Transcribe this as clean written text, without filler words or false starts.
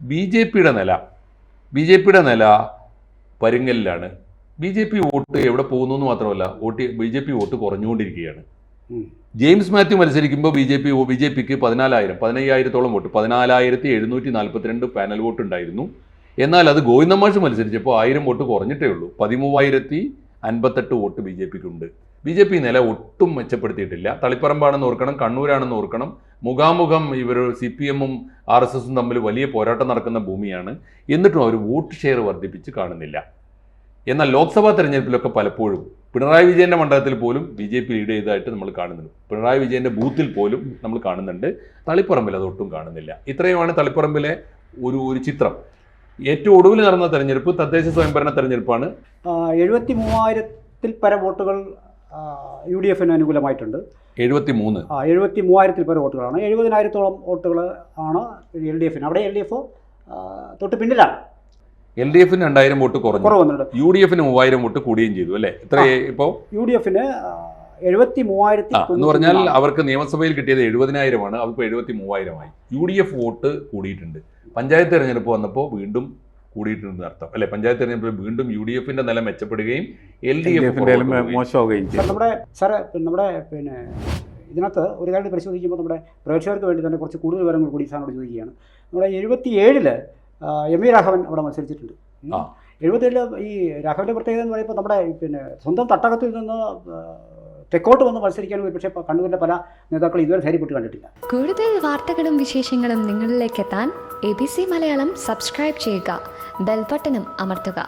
B J പിയുടെ നില പരുങ്ങലിലാണ്. ബി ജെ പി വോട്ട് എവിടെ പോകുന്നു എന്ന് മാത്രമല്ല, ബി ജെ പി വോട്ട് കുറഞ്ഞുകൊണ്ടിരിക്കുകയാണ്. ജെയിംസ് മാത്യു മത്സരിക്കുമ്പോൾ ബി ജെ പിക്ക് 15,000-15,000 വോട്ട്, 14,742 പാനൽ വോട്ട് ഉണ്ടായിരുന്നു. എന്നാൽ അത് ഗോവിന്ദൻ മാഷ് മത്സരിച്ചപ്പോൾ 1000 വോട്ട് കുറഞ്ഞിട്ടേ ഉള്ളൂ. 13,058 വോട്ട് ബി ജെ പിക്കുണ്ട്. ബി ജെ പി നില ഒട്ടും മെച്ചപ്പെടുത്തിയിട്ടില്ല. തളിപ്പറമ്പാണെന്ന് ഓർക്കണം, കണ്ണൂരാണെന്ന് ഓർക്കണം. മുഖാമുഖം ഇവർ CPM-ഉം RSS-ഉം തമ്മിൽ വലിയ പോരാട്ടം നടക്കുന്ന ഭൂമിയാണ്. എന്നിട്ടും അവർ വോട്ട് ഷെയർ വർദ്ധിപ്പിച്ച് കാണുന്നില്ല. എന്നാൽ ലോക്സഭാ തെരഞ്ഞെടുപ്പിലൊക്കെ പലപ്പോഴും പിണറായി വിജയന്റെ മണ്ഡലത്തിൽ പോലും ബി ജെ പി ലീഡ് ചെയ്തതായിട്ട് നമ്മൾ കാണുന്നുണ്ട്. പിണറായി വിജയന്റെ ബൂത്തിൽ പോലും നമ്മൾ കാണുന്നുണ്ട്. തളിപ്പറമ്പിൽ അതൊട്ടും കാണുന്നില്ല. ഇത്രയുമാണ് തളിപ്പറമ്പിലെ ഒരു ചിത്രം. ഏറ്റവും ഒടുവിൽ നടന്ന തെരഞ്ഞെടുപ്പ് തദ്ദേശ സ്വയംഭരണ തെരഞ്ഞെടുപ്പാണ്. 73,000-ൽ പരം വോട്ടുകൾ UDF-ന് അനുകൂലമായിട്ടുണ്ട്. 73,000-ൽ പരം വോട്ടുകളാണ്. 70,000-ഓളം വോട്ടുകൾ ആണ് LDF-ന്. അവിടെ LDF തൊട്ട് പിന്നിലാണ്. LDF-ന് 2,000 വോട്ട് കുറവുണ്ട്. UDF-ന് 3,000 വോട്ട് കൂടുകയും ചെയ്തു അല്ലേ? ഇത്ര ഇപ്പോൾ UDF-ന് 73,000 എന്ന് പറഞ്ഞാൽ അവർക്ക് നിയമസഭയിൽ കിട്ടിയത് 70,000-ആണ്. അവർക്ക് 73,000-ആയി. UDF വോട്ട് കൂടിയിട്ടുണ്ട്. പഞ്ചായത്ത് തെരഞ്ഞെടുപ്പ് വന്നപ്പോൾ വീണ്ടും കൂടിയിട്ടുണ്ട് അർത്ഥം അല്ലെ? പഞ്ചായത്ത് തെരഞ്ഞെടുപ്പിൽ വീണ്ടും UDF-ന്റെ നില മെച്ചപ്പെടുകയും LDF-ന്റെ മോശമാവുകയും ചെയ്തു. നമ്മുടെ ഇതിനകത്ത് ഒരു കാര്യം പരിശോധിക്കുമ്പോൾ നമ്മുടെ പ്രേക്ഷകർക്ക് വേണ്ടി തന്നെ കുറച്ച് കൂടുതൽ വിവരങ്ങൾ കൂടി സാറിനോട് ചോദിക്കുകയാണ്. നമ്മുടെ 77-ൽ MV രാഘവൻ അവിടെ മത്സരിച്ചിട്ടുണ്ട്. 77-ൽ ഈ രാഘവന്റെ പ്രത്യേകത എന്ന് പറയുമ്പോൾ നമ്മുടെ സ്വന്തം തട്ടകത്തിൽ നിന്ന് തെക്കോട്ട് വന്ന് മത്സരിക്കാൻ പക്ഷേ കണ്ണൂരിലെ പല നേതാക്കളും ഇതുവരെ ധൈര്യപ്പെട്ട് കണ്ടിട്ടില്ല. കൂടുതൽ വാർത്തകളും വിശേഷങ്ങളും നിങ്ങളിലേക്ക് എത്താൻ ABC മലയാളം സബ്സ്ക്രൈബ് ചെയ്യുക, ബെൽ ബട്ടണും അമർത്തുക.